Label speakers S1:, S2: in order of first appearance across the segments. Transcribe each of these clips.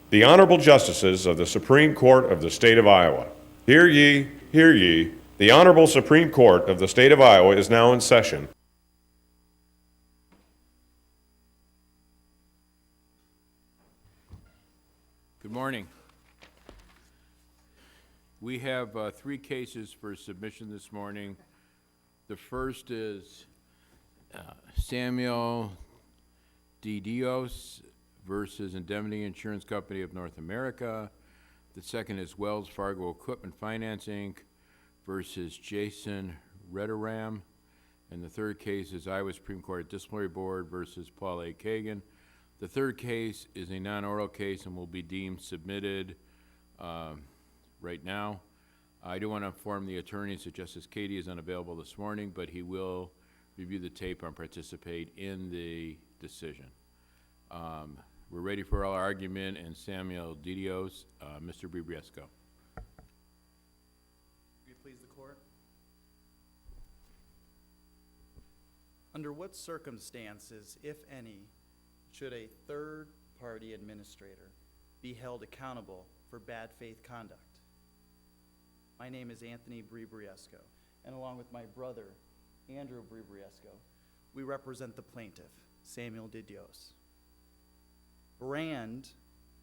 S1: The Honorable Justices of the Supreme Court of the State of Iowa. Hear ye, hear ye. The Honorable Supreme Court of the State of Iowa is now in session.
S2: Good morning. We have three cases for submission this morning. The first is Samuel D. Dios versus Indemnity Insurance Company of North America. The second is Wells Fargo Equipment Finance, Inc. versus Jason Rederam. And the third case is Iowa Supreme Court Disciplinary Board versus Paul A. Kagan. The third case is a non-oral case and will be deemed submitted right now. I do want to inform the attorneys that Justice Cady is unavailable this morning, but he will review the tape and participate in the decision. We're ready for our argument, and Samuel D. Dios, Mr. Bribriesco.
S3: Will you please the court? Under what circumstances, if any, should a third-party administrator be held accountable for bad faith conduct? My name is Anthony Bribriesco, and along with my brother, Andrew Bribriesco, we represent the plaintiff, Samuel D. Dios. Brand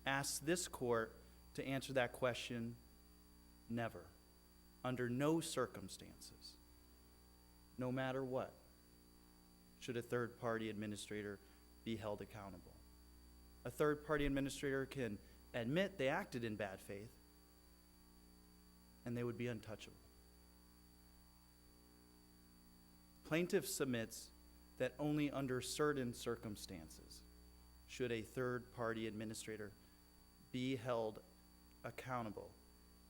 S3: asks this court to answer that question: never, under no circumstances, no matter what, should a third-party administrator be held accountable. A third-party administrator can admit they acted in bad faith, and they would be untouchable. Plaintiff submits that only under certain circumstances should a third-party administrator be held accountable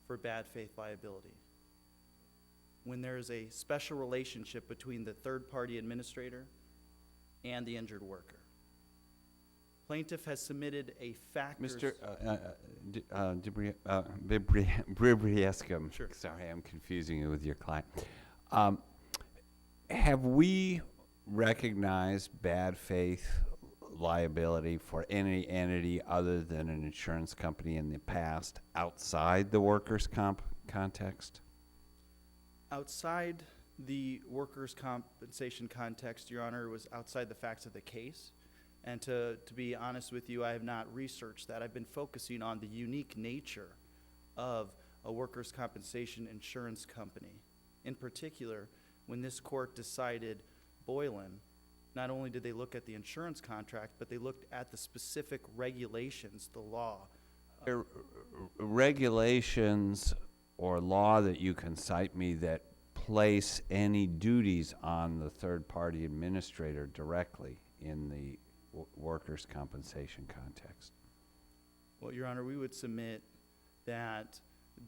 S3: for bad faith liability. When there is a special relationship between the third-party administrator and the injured worker. Plaintiff has submitted a factors...
S4: Mr. Bribriesco.
S3: Sure.
S4: Sorry, I'm confusing you with your client. Have we recognized bad faith liability for any entity other than an insurance company in the past outside the workers' comp context?
S3: Outside the workers' compensation context, Your Honor, was outside the facts of the case. And to be honest with you, I have not researched that. I've been focusing on the unique nature of a workers' compensation insurance company. In particular, when this court decided Boylan, not only did they look at the insurance contract, but they looked at the specific regulations, the law.
S4: Regulations or law that you can cite me that place any duties on the third-party administrator directly in the workers' compensation context?
S3: Well, Your Honor, we would submit that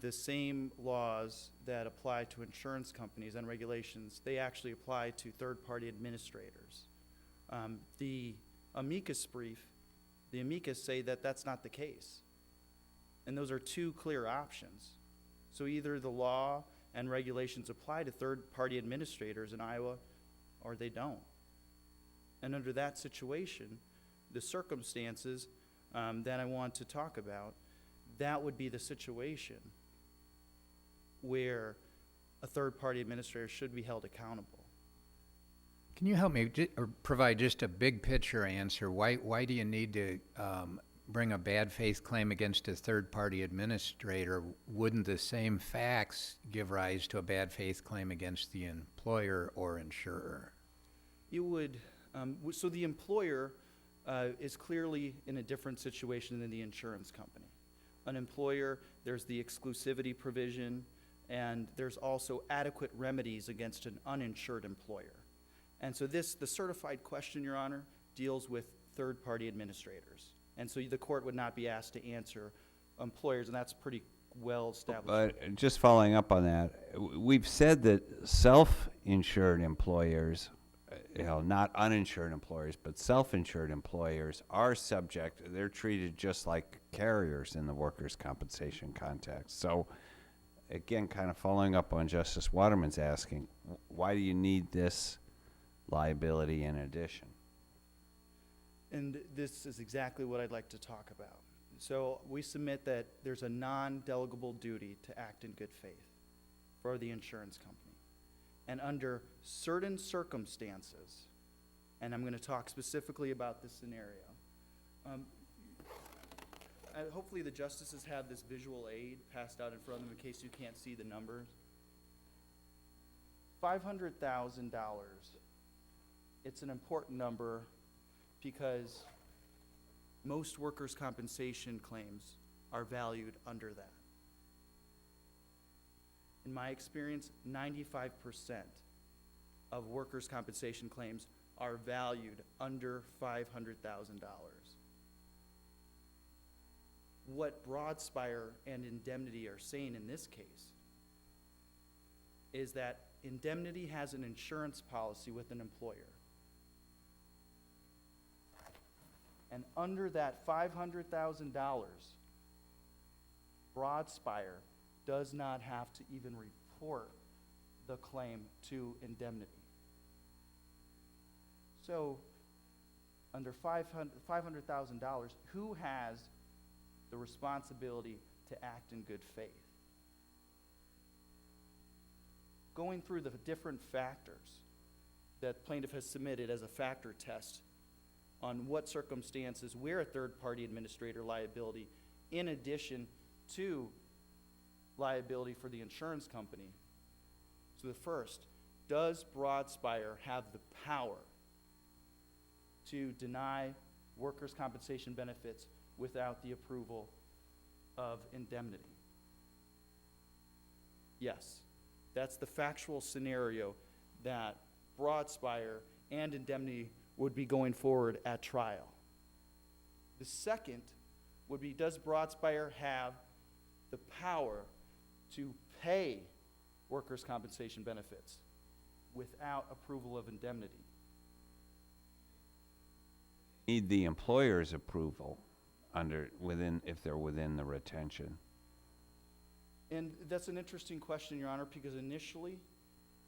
S3: the same laws that apply to insurance companies and regulations, they actually apply to third-party administrators. The amicus brief, the amicus say that that's not the case. And those are two clear options. So either the law and regulations apply to third-party administrators in Iowa, or they don't. And under that situation, the circumstances that I want to talk about, that would be the situation where a third-party administrator should be held accountable.
S5: Can you help me or provide just a big picture answer? Why do you need to bring a bad faith claim against a third-party administrator? Wouldn't the same facts give rise to a bad faith claim against the employer or insurer?
S3: You would, so the employer is clearly in a different situation than the insurance company. An employer, there's the exclusivity provision, and there's also adequate remedies against an uninsured employer. And so the certified question, Your Honor, deals with third-party administrators. And so the court would not be asked to answer employers, and that's pretty well established.
S4: But just following up on that, we've said that self-insured employers, not uninsured employers, but self-insured employers are subject, they're treated just like carriers in the workers' compensation context. So again, kind of following up on Justice Waterman's asking, why do you need this liability in addition?
S3: And this is exactly what I'd like to talk about. So we submit that there's a non-delegable duty to act in good faith for the insurance company. And under certain circumstances, and I'm going to talk specifically about this scenario. Hopefully the justices have this visual aid passed out in front of them in case you can't see the numbers. $500,000, it's an important number because most workers' compensation claims are valued under that. In my experience, 95% of workers' compensation claims are valued under $500,000. What Broadspire and Indemnity are saying in this case is that Indemnity has an insurance policy with an employer. And under that $500,000, Broadspire does not have to even report the claim to Indemnity. So, under $500,000, who has the responsibility to act in good faith? Going through the different factors that plaintiff has submitted as a factor test on what circumstances where a third-party administrator liability, in addition to liability for the insurance company. So the first, does Broadspire have the power to deny workers' compensation benefits without the approval of Indemnity? Yes. That's the factual scenario that Broadspire and Indemnity would be going forward at trial. The second would be, does Broadspire have the power to pay workers' compensation benefits without approval of Indemnity?
S4: Need the employer's approval if they're within the retention.
S3: And that's an interesting question, Your Honor, because initially,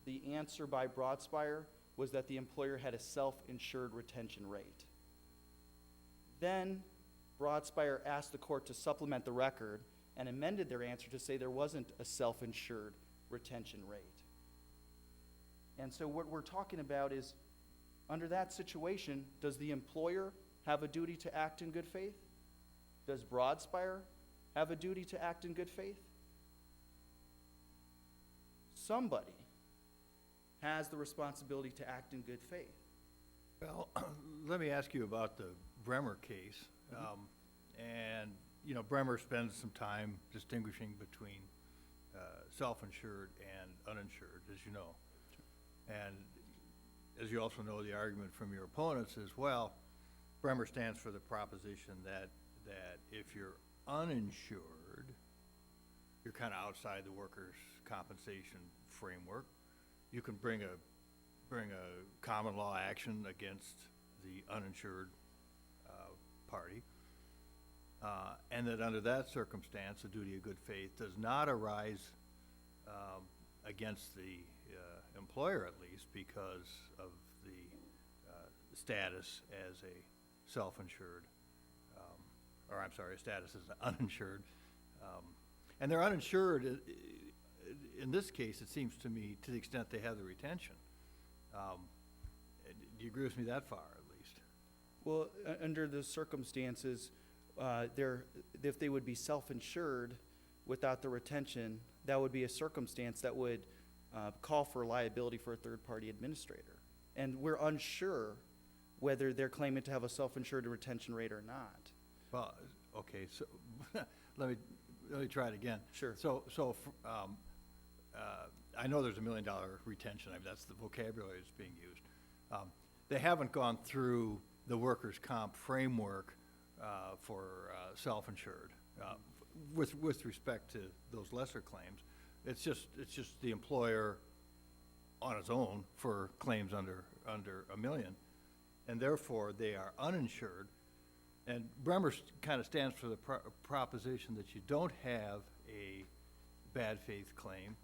S3: the answer by Broadspire was that the employer had a self-insured retention rate. Then, Broadspire asked the court to supplement the record and amended their answer to say there wasn't a self-insured retention rate. And so what we're talking about is, under that situation, does the employer have a duty to act in good faith? Does Broadspire have a duty to act in good faith? Somebody has the responsibility to act in good faith.
S6: Well, let me ask you about the Bremer case. And, you know, Bremer spends some time distinguishing between self-insured and uninsured, as you know. And as you also know, the argument from your opponents is, well, Bremer stands for the proposition that if you're uninsured, you're kind of outside the workers' compensation framework. You can bring a common law action against the uninsured party, and that under that circumstance, the duty of good faith does not arise against the employer, at least, because of the status as a self-insured, a status as uninsured. And they're uninsured, in this case, it seems to me, to the extent they have the retention. Do you agree with me that far, at least?
S3: Well, under the circumstances, if they would be self-insured without the retention, that would be a circumstance that would call for liability for a third-party administrator. And we're unsure whether they're claiming to have a self-insured retention rate or not.
S6: Well, okay, so let me try it again.
S3: Sure.
S6: I know there's $1 million retention. I mean, that's the vocabulary that's being used. They haven't gone through the workers' comp framework for self-insured with respect to those lesser claims. It's just the employer on its own for claims under $1 million, and therefore they are uninsured. And Bremer kind of stands for the proposition that you don't have a bad faith claim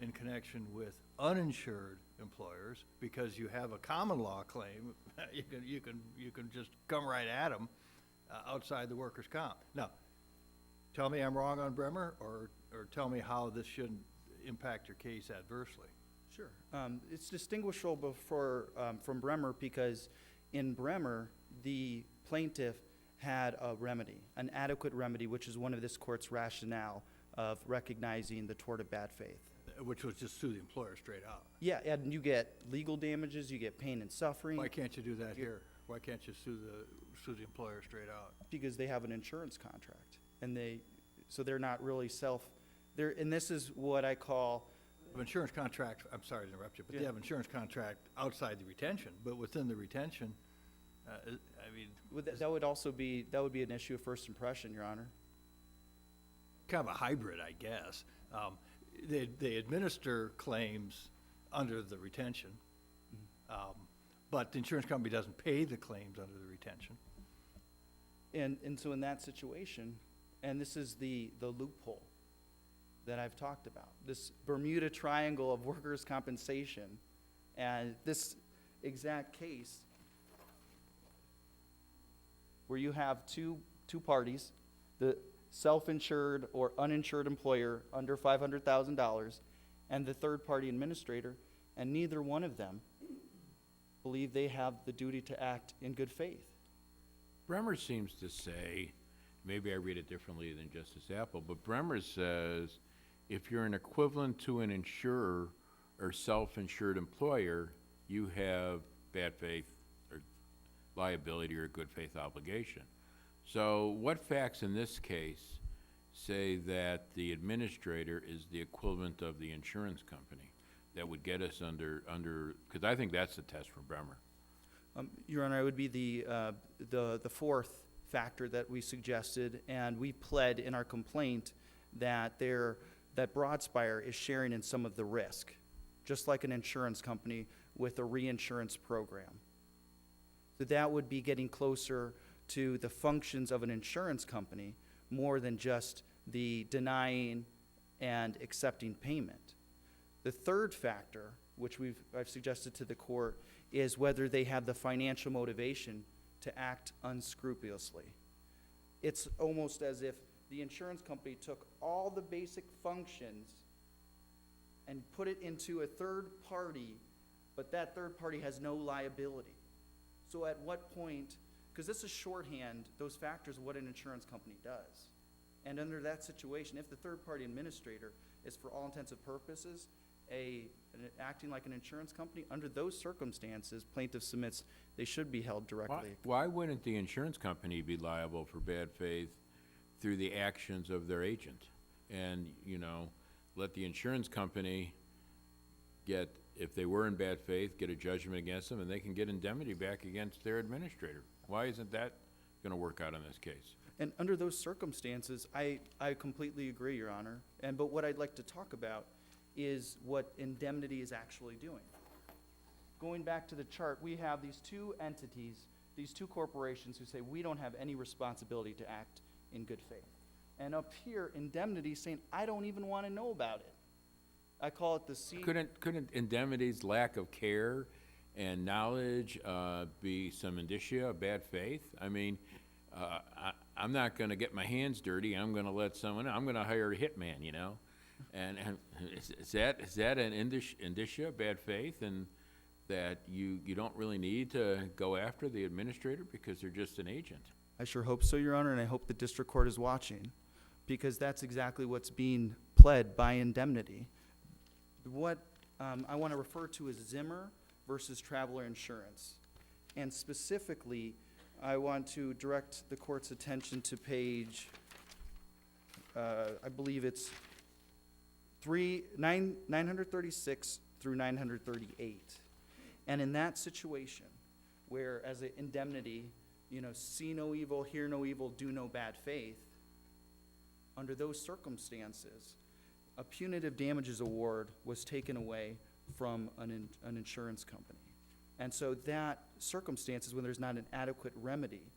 S6: in connection with uninsured employers because you have a common law claim. You can just come right at them outside the workers' comp. Now, tell me I'm wrong on Bremer, or tell me how this shouldn't impact your case adversely.
S3: Sure. It's distinguishable from Bremer because in Bremer, the plaintiff had a remedy, an adequate remedy, which is one of this court's rationale of recognizing the tort of bad faith.
S6: Which was just sue the employer straight out.
S3: Yeah, and you get legal damages, you get pain and suffering.
S6: Why can't you do that here? Why can't you sue the employer straight out?
S3: Because they have an insurance contract, and they're not really and this is what I call,
S6: Insurance contract, I'm sorry to interrupt you, but they
S3: Yeah.
S6: have insurance contract outside the retention, but within the retention, I mean,
S3: that would be an issue of first impression, Your Honor.
S6: kind of a hybrid, I guess. They administer claims under the retention, but the insurance company doesn't pay the claims under the retention.
S3: And so in that situation, and this is the loophole that I've talked about, this Bermuda Triangle of workers' compensation, and this exact case where you have two parties, the self-insured or uninsured employer under $500,000 and the third-party administrator, and neither one of them believe they have the duty to act in good faith.
S2: Bremer seems to say, maybe I read it differently than Justice Apple, but Bremer says if you're an equivalent to an insurer or self-insured employer, you have bad faith or liability or good faith obligation. So what facts in this case say that the administrator is the equivalent of the insurance company that would get us under, because I think that's the test for Bremer.
S3: Your Honor, it would be the fourth factor that we suggested, and we pled in our complaint that Broadspire is sharing in some of the risk, just like an insurance company with a reinsurance program. So that would be getting closer to the functions of an insurance company more than just the denying and accepting payment. The third factor, which I've suggested to the court, is whether they have the financial motivation to act unscrupulously. It's almost as if the insurance company took all the basic functions and put it into a third party, but that third party has no liability. So at what point, because this is shorthand, those factors of what an insurance company does. And under that situation, if the third-party administrator is for all intents and purposes acting like an insurance company, under those circumstances, plaintiff submits they should be held directly.
S2: Why wouldn't the insurance company be liable for bad faith through the actions of their agent? And, let the insurance company get, if they were in bad faith, get a judgment against them, and they can get indemnity back against their administrator. Why isn't that gonna work out in this case?
S3: And under those circumstances, I completely agree, Your Honor. But what I'd like to talk about is what indemnity is actually doing. Going back to the chart, we have these two entities, these two corporations who say we don't have any responsibility to act in good faith. And up here, indemnity is saying, I don't even want to know about it. I call it the C.
S2: Couldn't indemnity's lack of care and knowledge be some indicia of bad faith? I mean, I'm not gonna get my hands dirty, I'm gonna let someone, I'm gonna hire a hitman, And is that an indicia of bad faith, and that you don't really need to go after the administrator because they're just an agent?
S3: I sure hope so, Your Honor, and I hope the district court is watching, because that's exactly what's being pled by indemnity. What I want to refer to as Zimmer versus Traveler Insurance. And specifically, I want to direct the court's attention to page, I believe it's 936 through 938. And in that situation, where as an indemnity, see no evil, hear no evil, do no bad faith, under those circumstances, a punitive damages award was taken away from an insurance company. And so that circumstances when there's not an adequate remedy,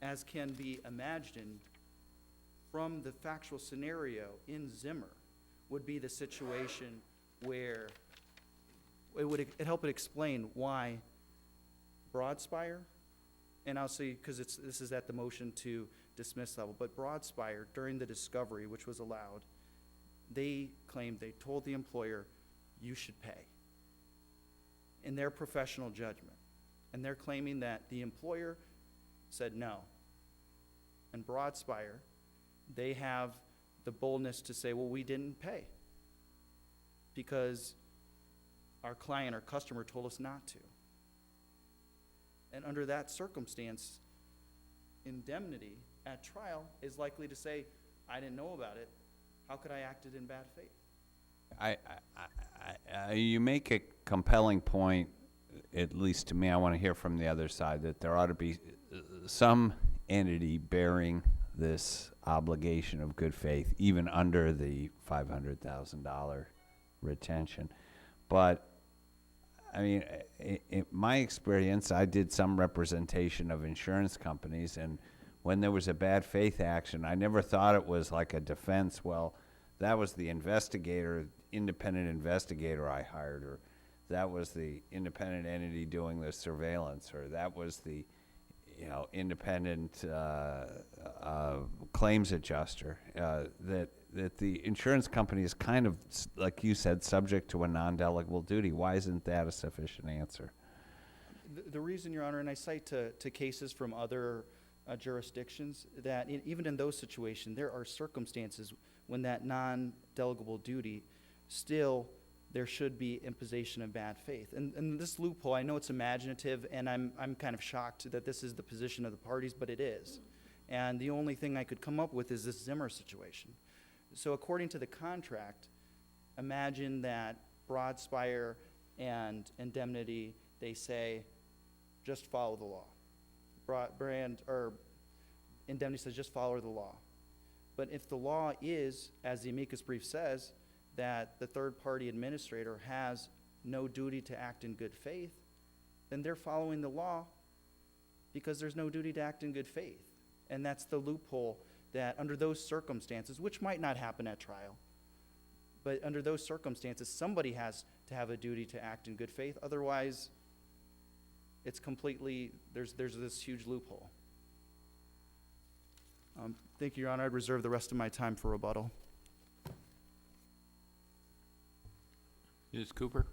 S3: as can be imagined from the factual scenario in Zimmer, would be the situation where it helped explain why Broadspire and I'll see, because this is at the motion to dismiss level, but Broadspire, during the discovery, which was allowed, they claimed, they told the employer, you should pay, in their professional judgment. And they're claiming that the employer said no. And Broadspire, they have the boldness to say, well, we didn't pay because our client, our customer told us not to. And under that circumstance, Indemnity at trial is likely to say, I didn't know about it. How could I acted in bad faith?
S4: You make a compelling point, at least to me. I want to hear from the other side, that there ought to be some entity bearing this obligation of good faith, even under the $500,000 retention. But I mean, in my experience, I did some representation of insurance companies, and when there was a bad faith action, I never thought it was like a defense. Well, that was the investigator, independent investigator I hired, or that was the independent entity doing the surveillance, or that was the, independent claims adjuster. That the insurance company is kind of, like you said, subject to a non-delegable duty. Why isn't that a sufficient answer?
S3: The reason, Your Honor, and I cite to cases from other jurisdictions, that even in those situations, there are circumstances when that non-delegable duty, still there should be imposition of bad faith. And this loophole, I know it's imaginative, and I'm kind of shocked that this is the position of the parties, but it is. And the only thing I could come up with is this Zimmer situation. So according to the contract, imagine that Broadspire and Indemnity, they say, just follow the law. Indemnity says, just follow the law. But if the law is, as the amicus brief says, that the third-party administrator has no duty to act in good faith, then they're following the law because there's no duty to act in good faith. And that's the loophole, that under those circumstances, which might not happen at trial, but under those circumstances, somebody has to have a duty to act in good faith. Otherwise, it's completely, there's this huge loophole. Thank you, Your Honor. I'd reserve the rest of my time for rebuttal.
S2: Ms. Cooper?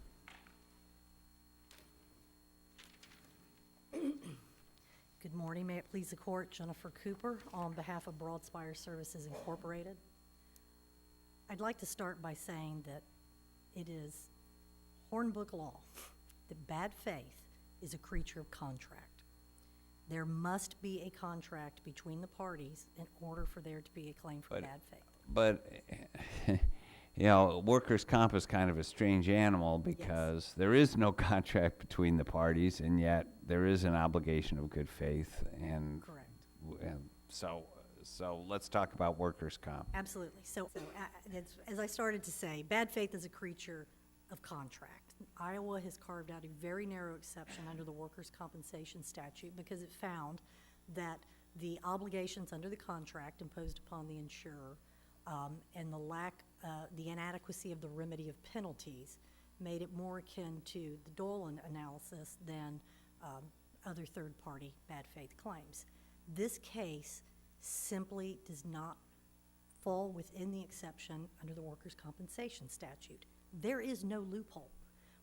S7: Good morning. May it please the court, Jennifer Cooper on behalf of Broadspire Services Incorporated. I'd like to start by saying that it is Hornbook law that bad faith is a creature of contract. There must be a contract between the parties in order for there to be a claim for bad faith.
S4: But, workers' comp is kind of a strange animal because there is no contract between the parties, and yet there is an obligation of good faith. And
S7: Correct.
S4: So let's talk about workers' comp.
S7: Absolutely. So as I started to say, bad faith is a creature of contract. Iowa has carved out a very narrow exception under the workers' compensation statute because it found that the obligations under the contract imposed upon the insurer and the inadequacy of the remedy of penalties made it more akin to the Dolan analysis than other third-party bad faith claims. This case simply does not fall within the exception under the workers' compensation statute. There is no loophole.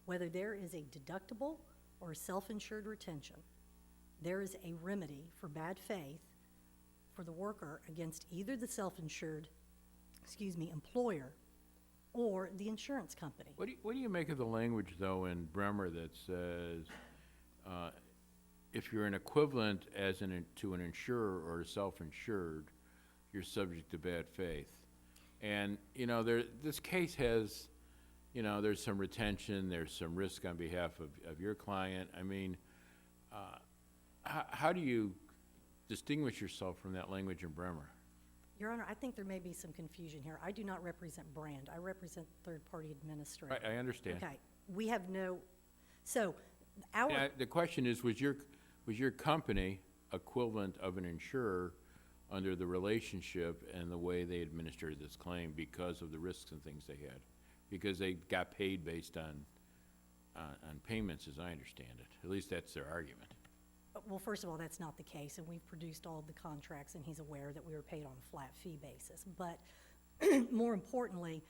S7: Whether there is a deductible or a self-insured retention, there is a remedy for bad faith for the worker against either the self-insured, employer or the insurance company.
S2: What do you make of the language, though, in Bremer that says if you're an equivalent to an insurer or a self-insured, you're subject to bad faith? And, this case has, there's some retention, there's some risk on behalf of your client. I mean, how do you distinguish yourself from that language in Bremer?
S7: Your Honor, I think there may be some confusion here. I do not represent Brand. I represent third-party administrator.
S2: I understand.
S7: Okay. We have no, so
S2: The question is, was your company equivalent of an insurer under the relationship and the way they administered this claim because of the risks and things they had? Because they got paid based on payments, as I understand it. At least that's their argument.
S7: Well, first of all, that's not the case, and we've produced all of the contracts, and he's aware that we were paid on a flat fee basis. But more importantly,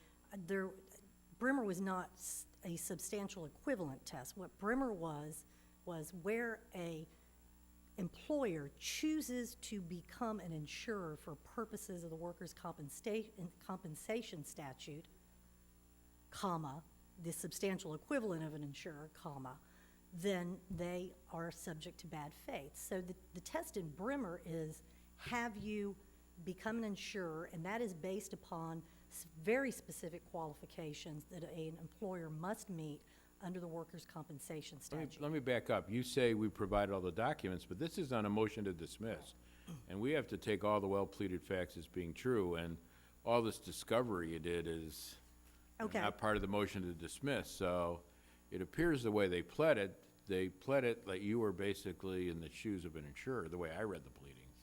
S7: Brimmer was not a substantial equivalent test. What Brimmer was where a employer chooses to become an insurer for purposes of the workers' compensation statute, comma, the substantial equivalent of an insurer, comma, then they are subject to bad faith. So the test in Brimmer is, have you become an insurer, and that is based upon very specific qualifications that an employer must meet under the workers' compensation statute.
S2: Let me back up. You say we provided all the documents, but this is on a motion to dismiss. And we have to take all the well-pleaded facts as being true, and all this discovery you did is
S7: Okay.
S2: not part of the motion to dismiss. So it appears the way they pled it like you were basically in the shoes of an insurer, the way I read the pleadings.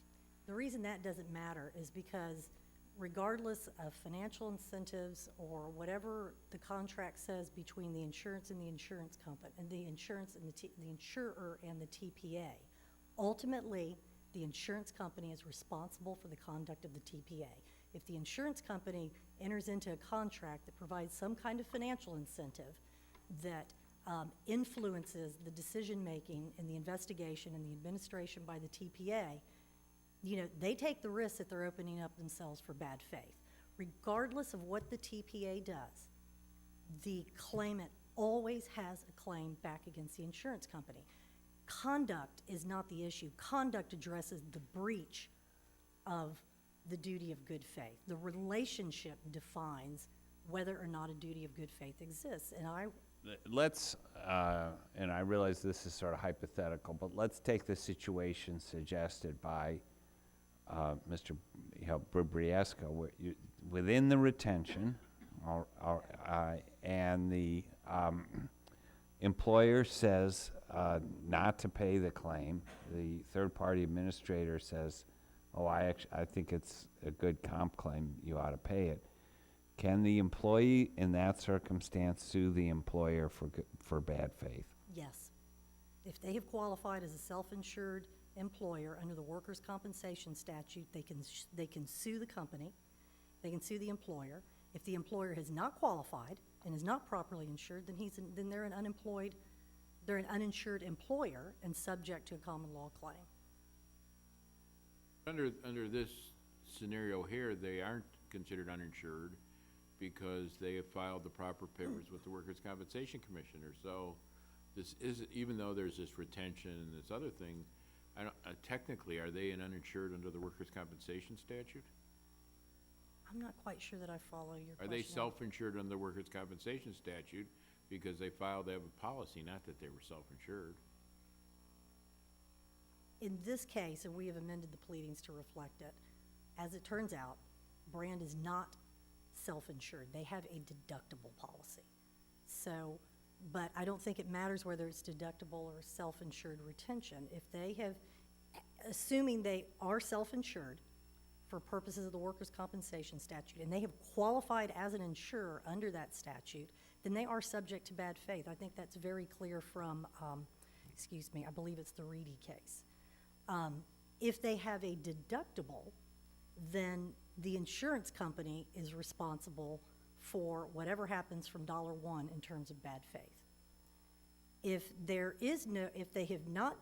S7: The reason that doesn't matter is because regardless of financial incentives or whatever the contract says between the insurance and the insurance company, and the insurance and the insurer and the TPA, ultimately, the insurance company is responsible for the conduct of the TPA. If the insurance company enters into a contract that provides some kind of financial incentive that influences the decision-making and the investigation and the administration by the TPA, they take the risk that they're opening up themselves for bad faith. Regardless of what the TPA does, the claimant always has a claim back against the insurance company. Conduct is not the issue. Conduct addresses the breach of the duty of good faith. The relationship defines whether or not a duty of good faith exists. And
S4: Let's, and I realize this is sort of hypothetical, but let's take the situation suggested by Mr. Bribriesco, where within the retention, and the employer says not to pay the claim. The third-party administrator says, oh, I think it's a good comp claim, you ought to pay it. Can the employee in that circumstance sue the employer for bad faith?
S7: yes, if they have qualified as a self-insured employer under the workers' compensation statute, they can sue the company, they can sue the employer. If the employer has not qualified and is not properly insured, then they're an uninsured employer and subject to a common law claim.
S2: Under this scenario here, they aren't considered uninsured because they have filed the proper papers with the Workers' Compensation Commissioner. So this is, even though there's this retention and this other thing, technically, are they an uninsured under the Workers' Compensation statute?
S7: I'm not quite sure that I follow your
S2: Are
S7: question.
S2: they self-insured under the Workers' Compensation statute because they filed to have a policy, not that they were self-insured?
S7: In this case, and we have amended the pleadings to reflect it, as it turns out, Brand is not self-insured. They have a deductible policy. So, but I don't think it matters whether it's deductible or self-insured retention. If they have, assuming they are self-insured for purposes of the workers' compensation statute, and they have qualified as an insurer under that statute, then they are subject to bad faith. I think that's very clear from, I believe it's the Reedy case. If they have a deductible, then the insurance company is responsible for whatever happens from $1 in terms of bad faith. If they have not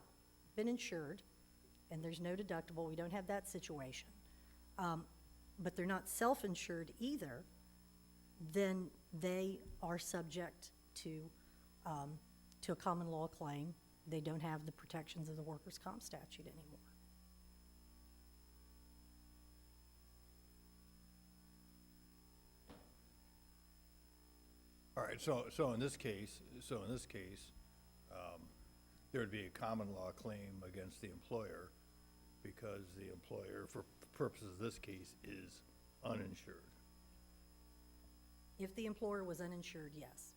S7: been insured, and there's no deductible, we don't have that situation, but they're not self-insured either, then they are subject to a common law claim. They don't have the protections of the workers' comp statute anymore.
S6: All right, so in this case, there would be a common law claim against the employer because the employer, for purposes of this case, is uninsured.
S7: If the employer was uninsured, yes.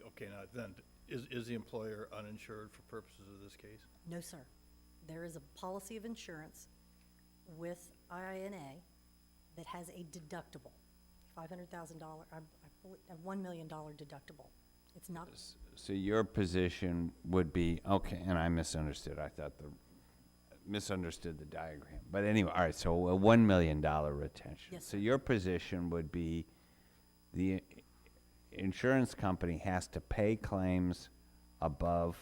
S6: Okay, now then, is the employer uninsured for purposes of this case?
S7: No, sir. There is a policy of insurance with IINA that has a deductible, $500,000, a $1 million deductible. It's not,
S4: So your position would be, okay, and I misunderstood. I thought the misunderstood the diagram. But anyway, all right, so a $1 million retention.
S7: Yes,
S4: So
S7: sir.
S4: your position would be the insurance company has to pay claims above,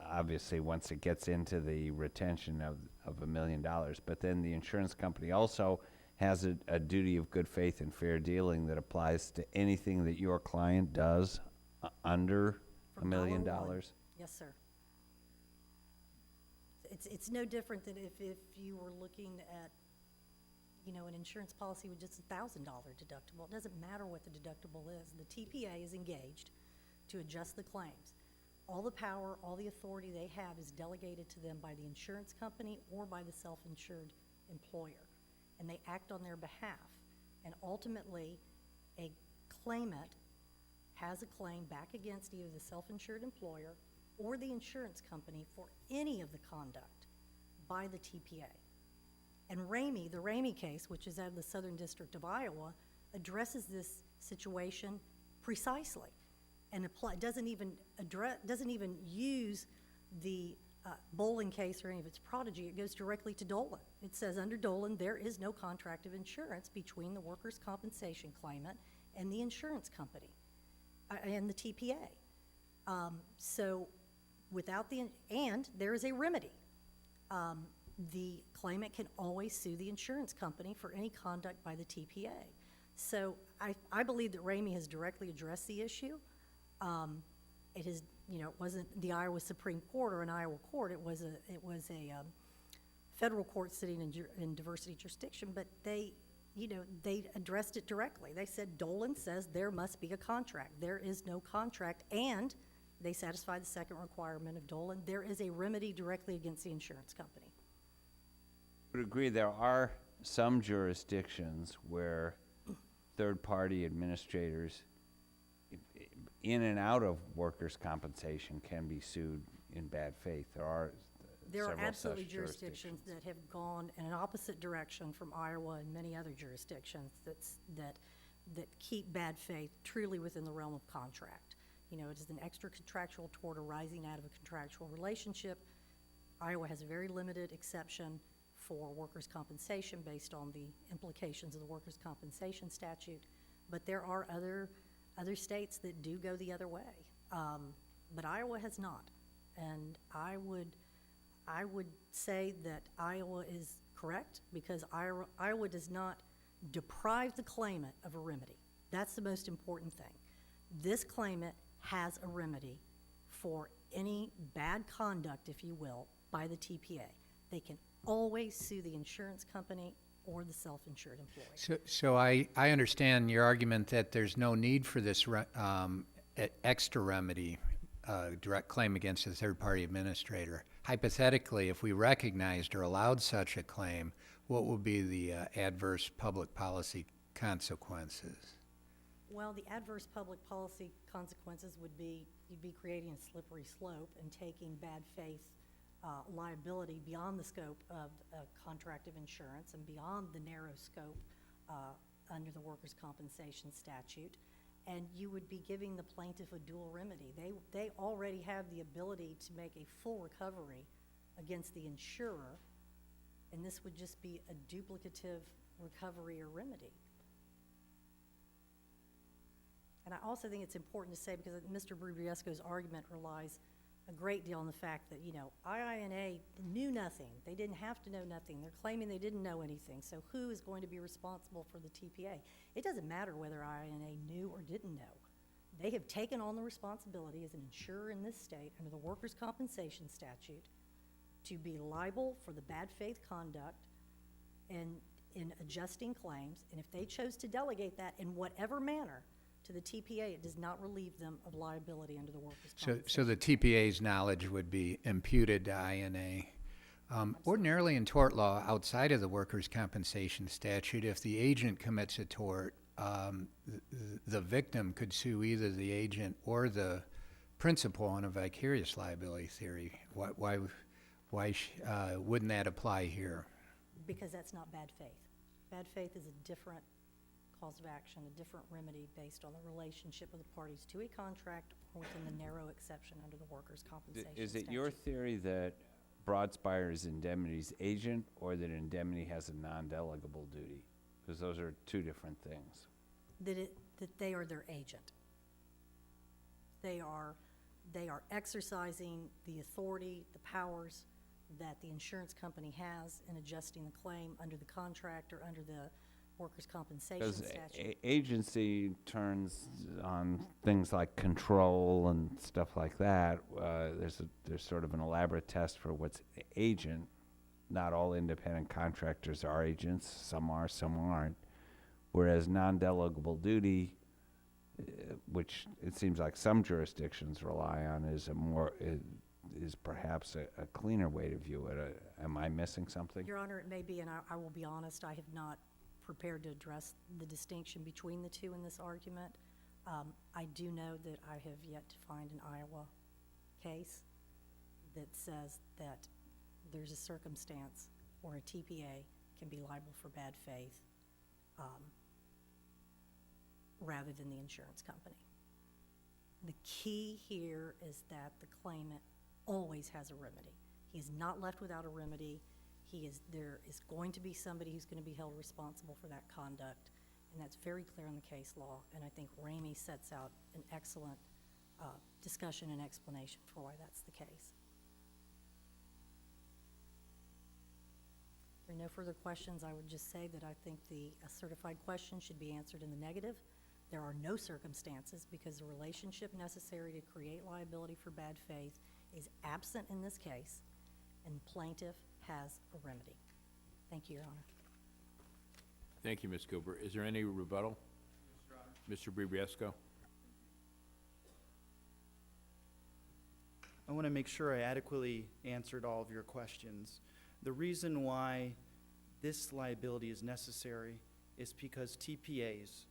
S4: obviously, once it gets into the retention of $1 million, but then the insurance company also has a duty of good faith and fair dealing that applies to anything that your client does under $1
S7: From
S4: million?
S7: $1. Yes, sir. It's no different than if you were looking at, an insurance policy with just $1,000 deductible. It doesn't matter what the deductible is. The TPA is engaged to adjust the claims. All the power, all the authority they have is delegated to them by the insurance company or by the self-insured employer, and they act on their behalf. And ultimately, a claimant has a claim back against either the self-insured employer or the insurance company for any of the conduct by the TPA. And the Ramey case, which is out of the Southern District of Iowa, addresses this situation precisely, and doesn't even use the Bolin case or any of its progeny. It goes directly to Dolan. It says under Dolan, there is no contract of insurance between the workers' compensation claimant and the insurance company, and the TPA. So and there is a remedy. The claimant can always sue the insurance company for any conduct by the TPA. So I believe that Ramey has directly addressed the issue. It wasn't the Iowa Supreme Court or an Iowa court. It was a federal court sitting in diversity jurisdiction, but they addressed it directly. They said Dolan says there must be a contract. There is no contract, and they satisfy the second requirement of Dolan. There is a remedy directly against the insurance company.
S4: I would agree there are some jurisdictions where third-party administrators in and out of workers' compensation can be sued in bad faith. There are several
S7: absolutely
S4: such
S7: jurisdictions that have gone in an opposite direction from Iowa and many other jurisdictions that keep bad faith truly within the realm of contract. It is an extra contractual tort arising out of a contractual relationship. Iowa has a very limited exception for workers' compensation based on the implications of the workers' compensation statute, but there are other states that do go the other way, but Iowa has not. And I would say that Iowa is correct because Iowa does not deprive the claimant of a remedy. That's the most important thing. This claimant has a remedy for any bad conduct, if you will, by the TPA. They can always sue the insurance company or the self-insured employee.
S5: So I understand your argument that there's no need for this extra remedy, direct claim against a third-party administrator. Hypothetically, if we recognized or allowed such a claim, what would be the adverse public policy consequences?
S7: Well, the adverse public policy consequences would be you'd be creating a slippery slope and taking bad faith liability beyond the scope of a contract of insurance and beyond the narrow scope under the workers' compensation statute, and you would be giving the plaintiff a dual remedy. They already have the ability to make a full recovery against the insurer, and this would just be a duplicative recovery or remedy. And I also think it's important to say, because Mr. Bribriesco's argument relies a great deal on the fact that, IINA knew nothing. They didn't have to know nothing. They're claiming they didn't know anything. So who is going to be responsible for the TPA? It doesn't matter whether IINA knew or didn't know. They have taken on the responsibility as an insurer in this state under the workers' compensation statute to be liable for the bad faith conduct and in adjusting claims. And if they chose to delegate that in whatever manner to the TPA, it does not relieve them of liability under the workers' compensation.
S5: So the TPA's knowledge would be imputed to INA. Ordinarily in tort law, outside of the workers' compensation statute, if the agent commits a tort, the victim could sue either the agent or the principal on a vicarious liability theory. Why wouldn't that apply here?
S7: Because that's not bad faith. Bad faith is a different cause of action, a different remedy based on the relationship of the parties to a contract or within the narrow exception under the workers' compensation statute.
S4: Is it your theory that Broadspire is Indemnity's agent, or that Indemnity has a non-delegable duty? Because those are two different things.
S7: That they are their agent. They are exercising the authority, the powers that the insurance company has in adjusting the claim under the contract or under the workers' compensation
S4: Because
S7: statute.
S4: agency turns on things like control and stuff like that. There's sort of an elaborate test for what's agent. Not all independent contractors are agents. Some are, some aren't. Whereas non-delegable duty, which it seems like some jurisdictions rely on, is perhaps a cleaner way to view it. Am I missing something?
S7: Your Honor, it may be, and I will be honest, I have not prepared to address the distinction between the two in this argument. I do know that I have yet to find an Iowa case that says that there's a circumstance where a TPA can be liable for bad faith rather than the insurance company. The key here is that the claimant always has a remedy. He is not left without a remedy. There is going to be somebody who's going to be held responsible for that conduct, and that's very clear in the case law, and I think Ramey sets out an excellent discussion and explanation for why that's the case. If there are no further questions, I would just say that I think a certified question should be answered in the negative. There are no circumstances because the relationship necessary to create liability for bad faith is absent in this case, and the plaintiff has a remedy. Thank you, Your Honor.
S2: Thank you, Ms. Gilbert. Is there any rebuttal? Mr. Bribriesco?
S3: I want to make sure I adequately answered all of your questions. The reason why this liability is necessary is because TPAs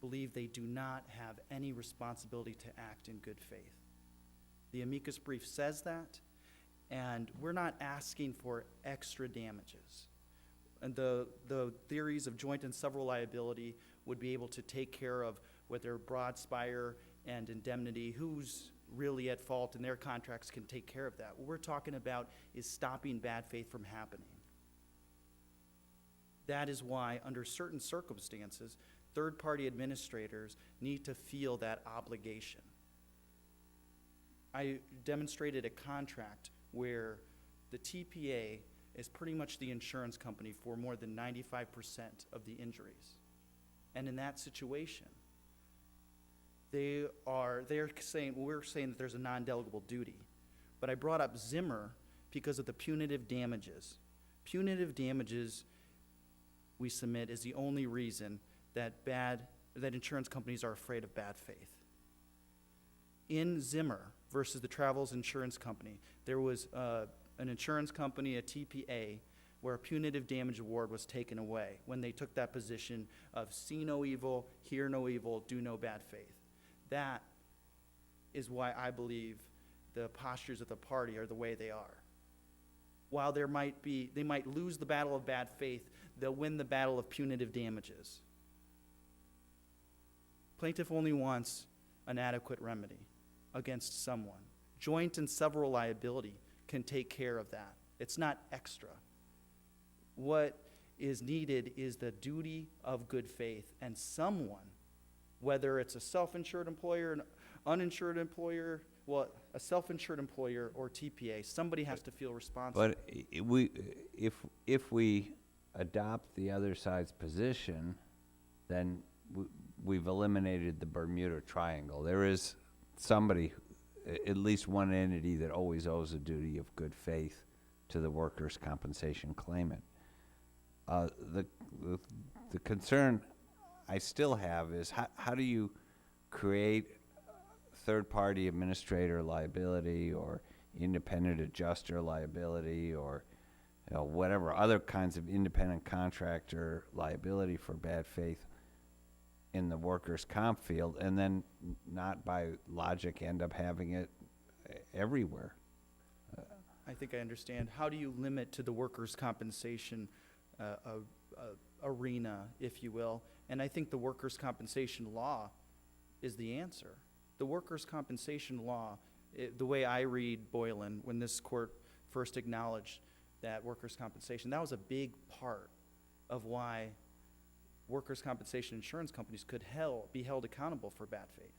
S3: believe they do not have any responsibility to act in good faith. The amicus brief says that, and we're not asking for extra damages. And the theories of joint and several liability would be able to take care of whether Broadspire and Indemnity, who's really at fault, and their contracts can take care of that. What we're talking about is stopping bad faith from happening. That is why, under certain circumstances, third-party administrators need to feel that obligation. I demonstrated a contract where the TPA is pretty much the insurance company for more than 95% of the injuries. And in that situation, they're saying, well, we're saying that there's a non-delegable duty. But I brought up Zimmer because of the punitive damages. Punitive damages, we submit, is the only reason that insurance companies are afraid of bad faith. In Zimmer versus the Travels Insurance Company, there was an insurance company, a TPA, where a punitive damage award was taken away when they took that position of see no evil, hear no evil, do no bad faith. That is why I believe the postures of the party are the way they are. While they might lose the battle of bad faith, they'll win the battle of punitive damages. Plaintiff only wants an adequate remedy against someone. Joint and several liability can take care of that. It's not extra. What is needed is the duty of good faith, and someone, whether it's a self-insured employer, an uninsured employer, well, a self-insured employer or TPA, somebody has to feel responsible.
S4: But if we adopt the other side's position, then we've eliminated the Bermuda Triangle. There is somebody, at least one entity, that always owes a duty of good faith to the workers' compensation claimant. The concern I still have is how do you create third-party administrator liability or independent adjuster liability or whatever other kinds of independent contractor liability for bad faith in the workers' comp field, and then not by logic end up having it everywhere?
S3: I think I understand. How do you limit to the workers' compensation arena, if you will? And I think the workers' compensation law is the answer. The workers' compensation law The way I read Boylan, when this court first acknowledged that workers' compensation, that was a big part of why workers' compensation insurance companies could be held accountable for bad faith.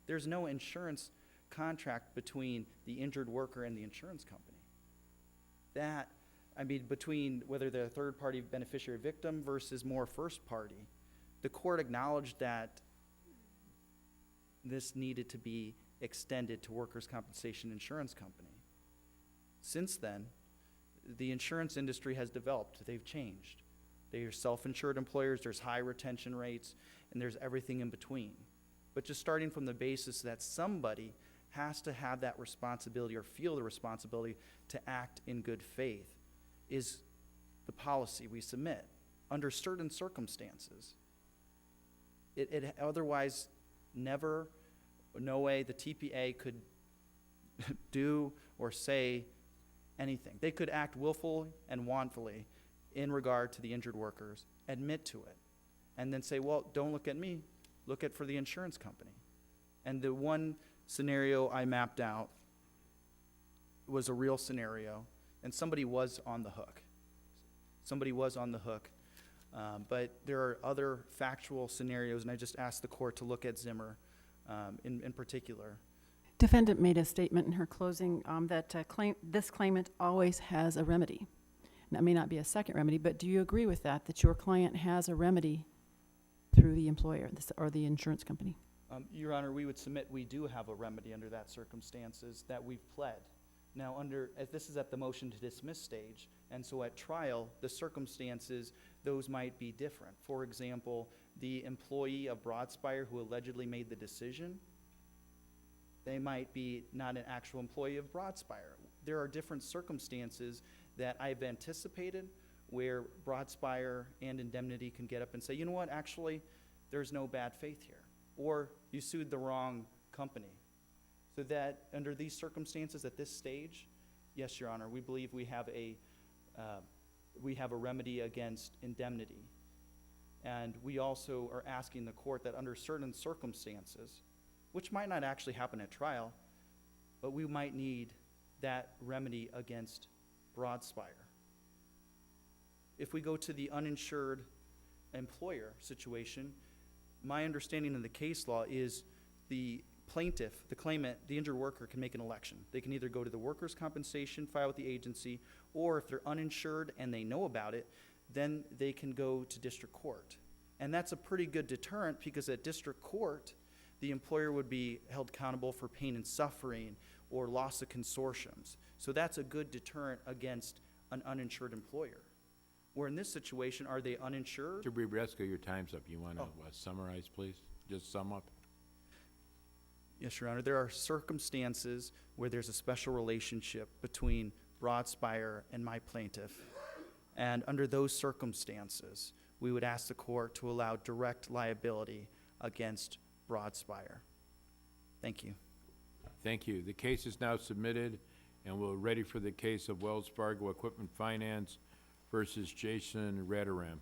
S3: There's no insurance contract between the injured worker and the insurance company. Between whether they're a third-party beneficiary victim versus more first-party, the court acknowledged that this needed to be extended to workers' compensation insurance company. Since then, the insurance industry has developed. They've changed. They are self-insured employers, there's high retention rates, and there's everything in between. But just starting from the basis that somebody has to have that responsibility or feel the responsibility to act in good faith is the policy we submit under certain circumstances. It otherwise never, no way the TPA could do or say anything. They could act willfully and wantonly in regard to the injured workers, admit to it, and then say, well, don't look at me, look at for the insurance company. And the one scenario I mapped out was a real scenario, and somebody was on the hook. Somebody was on the hook. But there are other factual scenarios, and I just asked the court to look at Zimmer in particular.
S8: Defendant made a statement in her closing that this claimant always has a remedy. That may not be a second remedy, but do you agree with that your client has a remedy through the employer or the insurance company?
S3: Your Honor, we would submit we do have a remedy under that circumstances that we've pled. Now, this is at the motion to dismiss stage, and so at trial, the circumstances, those might be different. For example, the employee of Broadspire who allegedly made the decision, they might be not an actual employee of Broadspire. There are different circumstances that I've anticipated where Broadspire and Indemnity can get up and say, you know what, actually, there's no bad faith here. Or you sued the wrong company. So that under these circumstances at this stage, yes, Your Honor, we believe we have a remedy against indemnity. And we also are asking the court that under certain circumstances, which might not actually happen at trial, but we might need that remedy against Broadspire. If we go to the uninsured employer situation, my understanding of the case law is the plaintiff, the claimant, the injured worker can make an election. They can either go to the workers' compensation, file with the agency, or if they're uninsured and they know about it, then they can go to district court. And that's a pretty good deterrent because at district court, the employer would be held accountable for pain and suffering or loss of consortiums. So that's a good deterrent against an uninsured employer. Where in this situation, are they uninsured?
S2: Mr. Bribriesco, your time's up. You want to summarize, please? Just sum up.
S3: Yes, Your Honor. There are circumstances where there's a special relationship between Broadspire and my plaintiff. And under those circumstances, we would ask the court to allow direct liability against Broadspire. Thank you.
S2: Thank you. The case is now submitted, and we're ready for the case of Wells Fargo Equipment Finance versus Jason Radaram.